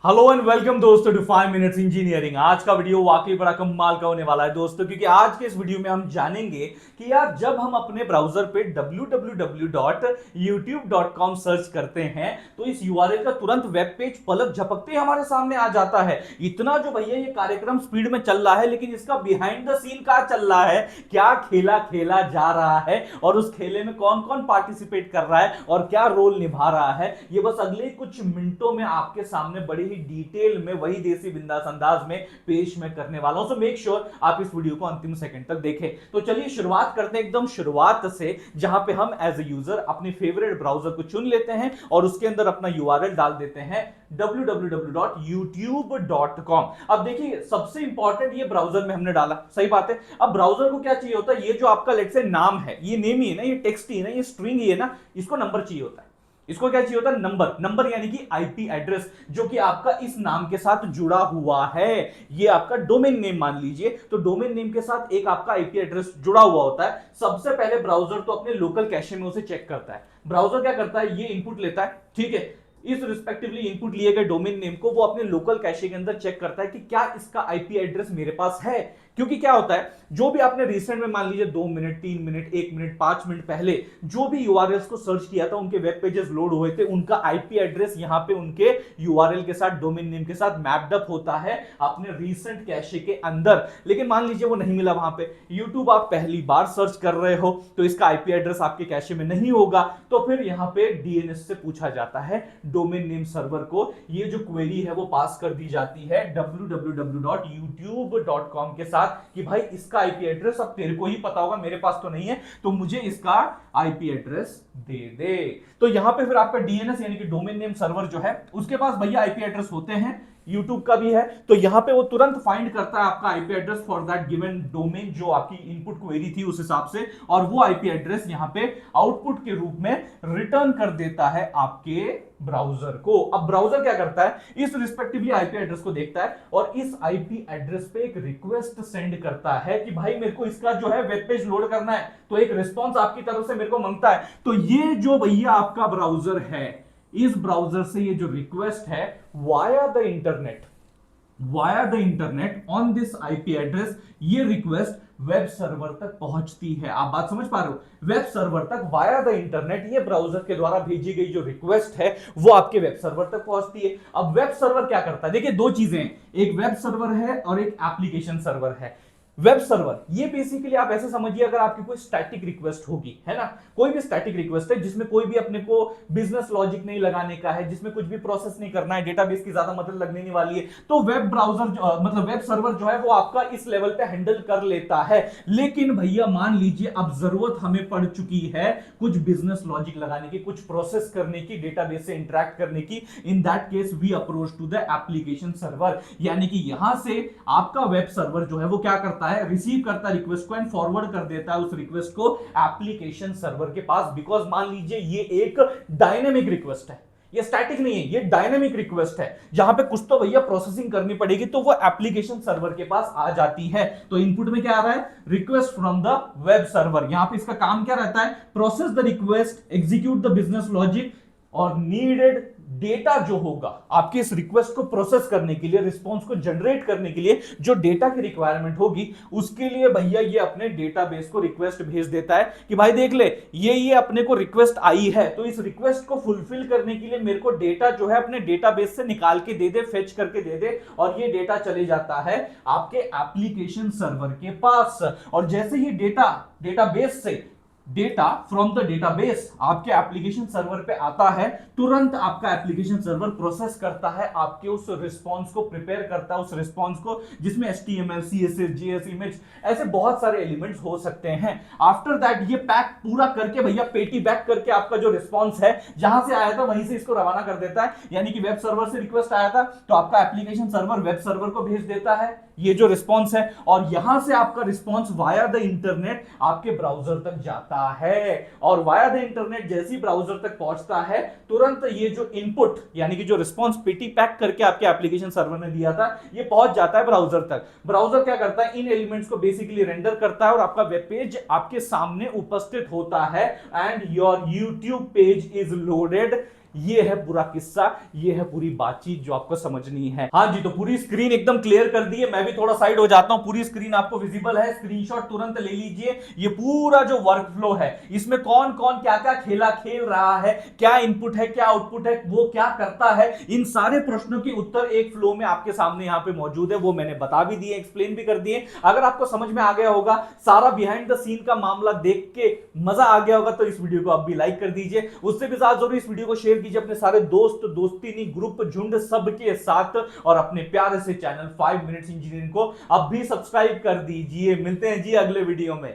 Hello and welcome दोस्तों to 5 minutes engineering. आज का वीडियो वाकई बड़ा कमाल का होने वाला है दोस्तों, क्योंकि आज के इस वीडियो में हम जानेंगे कि यार जब हम अपने ब्राउजर पे www.youtube.com सर्च करते हैं तो इस यूआरएल का तुरंत वेब पेज पलक झपकते ही हमारे सामने आ जाता है। इतना जो भैया ये कार्यक्रम स्पीड में चल रहा है, लेकिन इसका बिहाइंड द सीन क्या चल रहा है, क्या खेला खेला जा रहा है और उस खेले में कौन कौन पार्टिसिपेट कर रहा है और क्या रोल निभा रहा है, ये बस अगले कुछ मिनटों में आपके सामने बड़ी डिटेल में वही देसी बिंदास अंदाज में पेश मैं करने वाला हूं। सो मेक श्योर आप इस वीडियो को अंतिम सेकंड तक देखें। तो चलिए शुरुआत करते हैं एकदम शुरुआत से, जहां पे हम एज ए यूजर अपने फेवरेट ब्राउजर को चुन लेते हैं और उसके अंदर अपना यूआरएल डाल देते हैं www.youtube.com। अब देखिए सबसे इंपॉर्टेंट ये ब्राउजर में हमने डाला, सही बात है। अब ब्राउजर को क्या चाहिए होता है, ये जो आपका लेट से नाम है, ये नेम ही है ना, ये टेक्स्ट ही है ना, ये स्ट्रिंग ही है ना, इसको नंबर चाहिए होता है। इसको क्या चाहिए होता है, नंबर। नंबर यानी कि आईपी एड्रेस जो कि आपका इस नाम के साथ जुड़ा हुआ है। ये आपका डोमेन नेम मान लीजिए, तो डोमेन नेम के साथ एक आपका आईपी एड्रेस जुड़ा हुआ होता है। सबसे पहले ब्राउजर तो अपने लोकल कैशे में उसे चेक करता है। ब्राउजर क्या करता है, ये इनपुट लेता है, ठीक है, इस रिस्पेक्टिवली इनपुट लिए गए डोमेन नेम को वो अपने लोकल कैशे के अंदर चेक करता है कि क्या इसका आईपी एड्रेस मेरे पास है। क्योंकि क्या होता है, जो भी आपने रिसेंट में मान लीजिए 2 मिनट 3 मिनट 1 मिनट 5 मिनट पहले जो भी यूआरएल्स को सर्च किया था, उनके वेब पेजेस लोड हुए थे, उनका आईपी एड्रेस यहां पे उनके यूआरएल के साथ डोमेन नेम के साथ मैप्ड अप होता है अपने रीसेंट कैशे के अंदर। लेकिन मान लीजिए वो नहीं मिला वहां पे, यूट्यूब आप पहली बार सर्च कर रहे हो तो इसका आईपी एड्रेस आपके कैशे में नहीं होगा, तो फिर यहां पे डीएनएस से पूछा जाता है डोमेन नेम सर्वर को। ये जो क्वेरी है वो पास कर दी जाती है www.youtube.com के साथ कि भाई इसका आईपी एड्रेस अब तेरे को ही पता होगा, मेरे पास तो नहीं है, तो मुझे इसका आईपी एड्रेस दे दे। तो यहां पे फिर आपका डीएनएस यानी कि डोमेन नेम सर्वर जो है उसके पास भैया आईपी एड्रेस होते हैं, यूट्यूब का भी है, तो यहां पे वो तुरंत फाइंड करता है आपका IP address for that given domain जो आपकी इनपुट क्वेरी थी उस हिसाब से, और वो आईपी एड्रेस यहां पे आउटपुट के रूप में रिटर्न कर देता है आपके ब्राउजर को। अब ब्राउजर क्या करता है, इस रिस्पेक्टिवली आईपी एड्रेस को देखता है और इस आईपी एड्रेस पे एक रिक्वेस्ट सेंड करता है कि भाई मेरे को इसका जो है वेब पेज लोड करना है, तो एक रिस्पॉन्स आपकी तरफ से मेरे को मांगता है। तो ये जो भैया आपका ब्राउजर है, इस ब्राउजर से ये जो रिक्वेस्ट है via the internet on this IP address, ये रिक्वेस्ट वेब सर्वर तक पहुंचती है। आप बात समझ पा रहे हो, वेब सर्वर तक वाया द इंटरनेट ये ब्राउजर के द्वारा भेजी गई जो रिक्वेस्ट है वो आपके वेब सर्वर तक पहुंचती है। अब वेब सर्वर क्या करता है, देखिए दो चीजें हैं, एक वेब सर्वर है और एक एप्लीकेशन सर्वर है। वेब सर्वर ये बेसिकली आप ऐसे समझिए, अगर आपकी कोई स्टैटिक रिक्वेस्ट होगी, है ना, कोई भी स्टैटिक रिक्वेस्ट है जिसमें कोई भी अपने को बिजनेस लॉजिक नहीं लगाने का है, जिसमें कुछ भी प्रोसेस नहीं करना है, डेटाबेस की ज्यादा मदद लगने नहीं वाली है, तो वेब ब्राउजर मतलब वेब सर्वर जो है वो आपका इस लेवल पे हैंडल कर लेता है। लेकिन भैया मान लीजिए अब जरूरत हमें पड़ चुकी है कुछ बिजनेस लॉजिक लगाने की, कुछ प्रोसेस करने की, डेटाबेस से इंटरैक्ट करने की, in that case we approach to the application server. यानी कि यहां से आपका वेब सर्वर जो है वो क्या करता है, रिसीव करता है रिक्वेस्ट को एंड फॉरवर्ड कर देता है उस रिक्वेस्ट को एप्लीकेशन सर्वर के पास। बिकॉज मान लीजिए ये एक डायनेमिक रिक्वेस्ट है, ये स्टैटिक नहीं है, ये डायनेमिक रिक्वेस्ट है, जहां पे कुछ तो भैया प्रोसेसिंग करनी पड़ेगी, तो वो एप्लीकेशन सर्वर के पास आ जाती है। तो इनपुट में क्या आ रहा है, request from the web server. यहां पे इसका काम क्या रहता है, process the request, execute the business logic और नीडेड डेटा जो होगा आपके इस रिक्वेस्ट को प्रोसेस करने के लिए, रिस्पांस को जनरेट करने के लिए जो डेटा की रिक्वायरमेंट होगी, उसके लिए भैया ये अपने डेटाबेस को रिक्वेस्ट भेज देता है कि भाई देख ले ये अपने को रिक्वेस्ट आई है, तो इस रिक्वेस्ट को फुलफिल करने के लिए मेरे को डेटा जो है अपने डेटाबेस से निकाल के दे दे, फेच करके दे दे, और ये डेटा चले जाता है आपके एप्लीकेशन सर्वर के पास। और जैसे ही डेटाबेस से डेटा फ्रॉम द डेटाबेस आपके एप्लीकेशन सर्वर पे आता है, तुरंत आपका एप्लीकेशन सर्वर प्रोसेस करता है आपके उस रिस्पांस को, प्रिपेयर करता है उस रिस्पांस को, जिसमें HTML, CSS, JS, इमेज, ऐसे बहुत सारे एलिमेंट्स हो सकते हैं। आफ्टर दैट ये पैक पूरा करके भैया पेटी बैक करके आपका जो रिस्पांस है जहां से आया था वहीं से इसको रवाना कर देता है। यानी कि वेब सर्वर से रिक्वेस्ट आया था तो आपका एप्लीकेशन सर्वर वेब सर्वर को भेज देता है ये जो रिस्पांस है, और यहां से आपका रिस्पांस वाया द इंटरनेट आपके ब्राउजर तक जाता है। और वाया द इंटरनेट जैसी ब्राउजर तक पहुंचता है, तुरंत ये जो इनपुट यानी कि जो रिस्पांस पेटी पैक करके आपके एप्लीकेशन सर्वर ने दिया था, ये पहुंच जाता है ब्राउजर तक। ब्राउजर क्या करता है, इन एलिमेंट्स को बेसिकली रेंडर करता है और आपका वेब पेज आपके सामने उपस्थित होता है, and your YouTube page is loaded ये है पूरा किस्सा, ये है पूरी बातचीत जो आपको समझनी है। हाँ जी, तो पूरी स्क्रीन एकदम क्लियर कर दी है, मैं भी थोड़ा साइड हो जाता हूं, पूरी स्क्रीन आपको विजिबल है, स्क्रीनशॉट तुरंत ले लीजिए। ये पूरा जो वर्क फ्लो है, इसमें कौन कौन क्या क्या खेला खेल रहा है, क्या इनपुट है क्या आउटपुट है, वो क्या करता है, इन सारे प्रश्नों के उत्तर एक फ्लो में आपके सामने यहां पे मौजूद है। वो मैंने बता भी दिए, एक्सप्लेन भी कर दिए। अगर आपको समझ में आ गया होगा, सारा बिहाइंड द सीन का मामला देख के मजा आ गया होगा, तो इस वीडियो को आप भी लाइक कर दीजिए। उससे भी ज्यादा जरूर इस वीडियो को शेयर कीजिए अपने सारे दोस्त, दोस्ती, ग्रुप, झुंड सबके साथ, और अपने प्यारे से चैनल 5 मिनट्स इंजीनियरिंग को अब भी सब्सक्राइब कर दीजिए। मिलते हैं जी अगले वीडियो में।